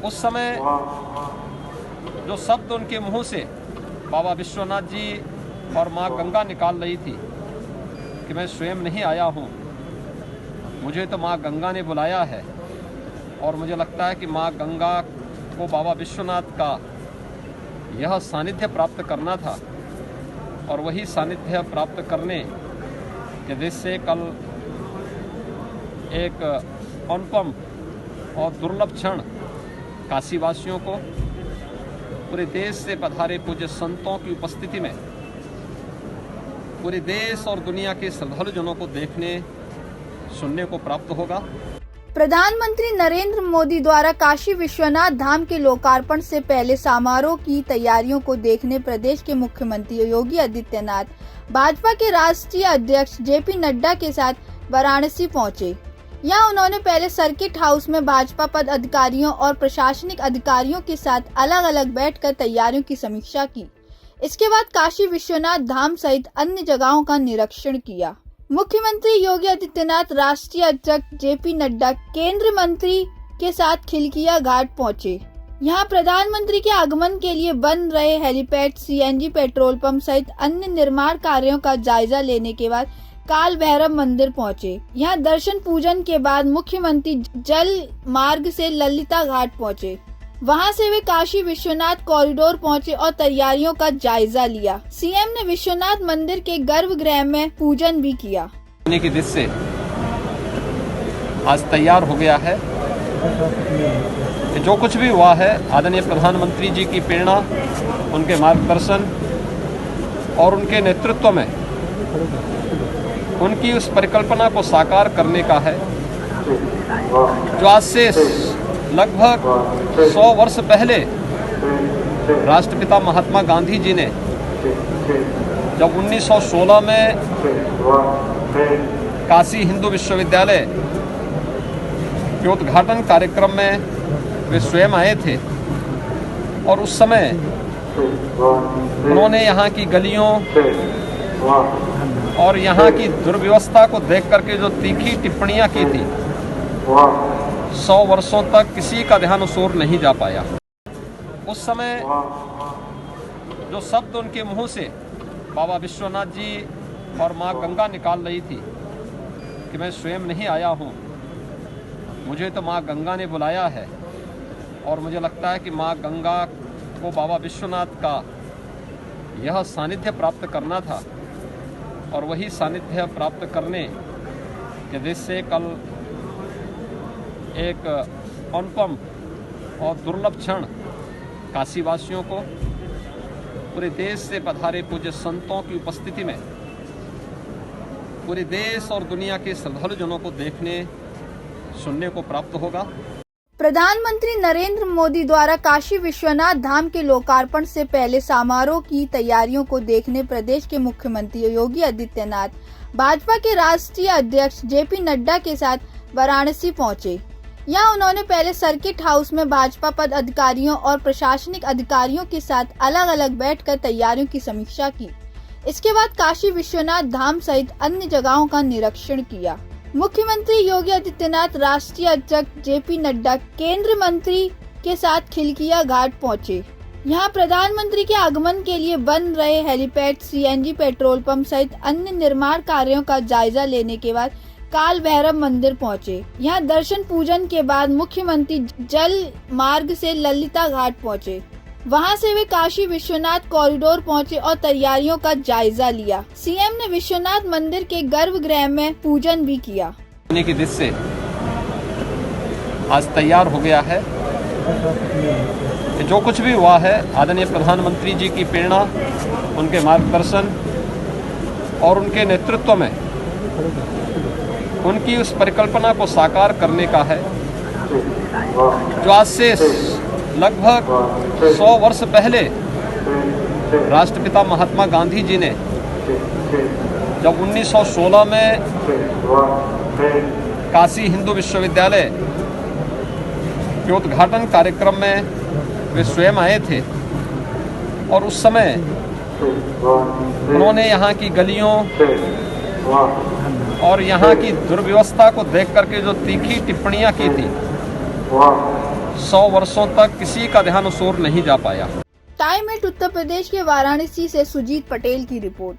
उस समय जो शब्द उनके मुंह से बाबा विश्वनाथ जी और माँ गंगा निकाल रही थी कि मैं स्वयं नहीं आया हूँ, मुझे तो माँ गंगा ने बुलाया है। और मुझे लगता है कि माँ गंगा को बाबा विश्वनाथ का यह सानिध्य प्राप्त करना था, और वही सानिध्य प्राप्त करने के देश से कल एक अनुपम और दुर्लभ क्षण काशीवासियों को, पूरे देश से पधारे पूज्य संतों की उपस्थिति में पूरे देश और दुनिया के श्रद्धालुजनों को देखने सुनने को प्राप्त होगा। प्रधानमंत्री नरेंद्र मोदी द्वारा काशी विश्वनाथ धाम के लोकार्पण से पहले समारोह की तैयारियों को देखने प्रदेश के मुख्यमंत्री योगी आदित्यनाथ भाजपा के राष्ट्रीय अध्यक्ष जेपी नड्डा के साथ वाराणसी पहुंचे। यहां उन्होंने पहले सर्किट हाउस में भाजपा पद अधिकारियों और प्रशासनिक अधिकारियों के साथ अलग अलग बैठकर तैयारियों की समीक्षा की। इसके बाद काशी विश्वनाथ धाम सहित अन्य जगहों का निरीक्षण किया। मुख्यमंत्री योगी आदित्यनाथ राष्ट्रीय अध्यक्ष जेपी नड्डा केंद्रीय मंत्री के साथ खिलकिया घाट पहुंचे। यहां प्रधानमंत्री के आगमन के लिए बन रहे हेलीपैड, सीएनजी पेट्रोल पंप सहित अन्य निर्माण कार्यों का जायजा लेने के बाद काल भैरव मंदिर पहुंचे। यहां दर्शन पूजन के बाद मुख्यमंत्री जल मार्ग से ललिता घाट पहुंचे। वहां से वे काशी विश्वनाथ कॉरिडोर पहुंचे और तैयारियों का जायजा लिया। सीएम ने विश्वनाथ मंदिर के गर्भगृह में पूजन भी किया। की दिशा से आज तैयार हो गया है। जो कुछ भी हुआ है आदरणीय प्रधानमंत्री जी की प्रेरणा, उनके मार्गदर्शन और उनके नेतृत्व में उनकी उस परिकल्पना को साकार करने का है, जो आज से लगभग 100 वर्ष पहले राष्ट्रपिता महात्मा गांधी जी ने जब 1916 में काशी हिंदू विश्वविद्यालय के उद्घाटन कार्यक्रम में वे स्वयं आए थे, और उस समय उन्होंने यहाँ की गलियों और यहाँ की दुर्व्यवस्था को देख करके जो तीखी टिप्पणियाँ की थी, 100 वर्षों तक किसी का ध्यान उस ओर नहीं जा पाया। उस समय जो शब्द उनके मुंह से बाबा विश्वनाथ जी और माँ गंगा निकाल रही थी कि मैं स्वयं नहीं आया हूँ, मुझे तो माँ गंगा ने बुलाया है। और मुझे लगता है कि माँ गंगा को बाबा विश्वनाथ का यह सानिध्य प्राप्त करना था, और वही सानिध्य प्राप्त करने के देश से कल एक अनुपम और दुर्लभ क्षण काशीवासियों को, पूरे देश से पधारे पूज्य संतों की उपस्थिति में पूरे देश और दुनिया के श्रद्धालुजनों को देखने सुनने को प्राप्त होगा। प्रधानमंत्री नरेंद्र मोदी द्वारा काशी विश्वनाथ धाम के लोकार्पण से पहले समारोह की तैयारियों को देखने प्रदेश के मुख्यमंत्री योगी आदित्यनाथ भाजपा के राष्ट्रीय अध्यक्ष जेपी नड्डा के साथ वाराणसी पहुंचे। यहां उन्होंने पहले सर्किट हाउस में भाजपा पद अधिकारियों और प्रशासनिक अधिकारियों के साथ अलग अलग बैठकर तैयारियों की समीक्षा की। इसके बाद काशी विश्वनाथ धाम सहित अन्य जगहों का निरीक्षण किया। मुख्यमंत्री योगी आदित्यनाथ राष्ट्रीय अध्यक्ष जेपी नड्डा केंद्रीय मंत्री के साथ खिलकिया घाट पहुंचे। यहां प्रधानमंत्री के आगमन के लिए बन रहे हेलीपैड, सीएनजी पेट्रोल पंप सहित अन्य निर्माण कार्यों का जायजा लेने के बाद काल भैरव मंदिर पहुंचे। यहां दर्शन पूजन के बाद मुख्यमंत्री जल मार्ग से ललिता घाट पहुंचे। वहां से वे काशी विश्वनाथ कॉरिडोर पहुंचे और तैयारियों का जायजा लिया। सीएम ने विश्वनाथ मंदिर के गर्भगृह में पूजन भी किया। की दिशा से आज तैयार हो गया है। जो कुछ भी हुआ है आदरणीय प्रधानमंत्री जी की प्रेरणा, उनके मार्गदर्शन और उनके नेतृत्व में उनकी उस परिकल्पना को साकार करने का है, जो आज से लगभग 100 वर्ष पहले राष्ट्रपिता महात्मा गांधी जी ने जब 1916 में काशी हिंदू विश्वविद्यालय के उद्घाटन कार्यक्रम में वे स्वयं आए थे, और उस समय उन्होंने यहाँ की गलियों और यहाँ की दुर्व्यवस्था को देख करके जो तीखी टिप्पणियाँ की थी, 100 वर्षों तक किसी का ध्यान उस ओर नहीं जा पाया। टाइम एट उत्तर प्रदेश के वाराणसी से सुजीत पटेल की रिपोर्ट।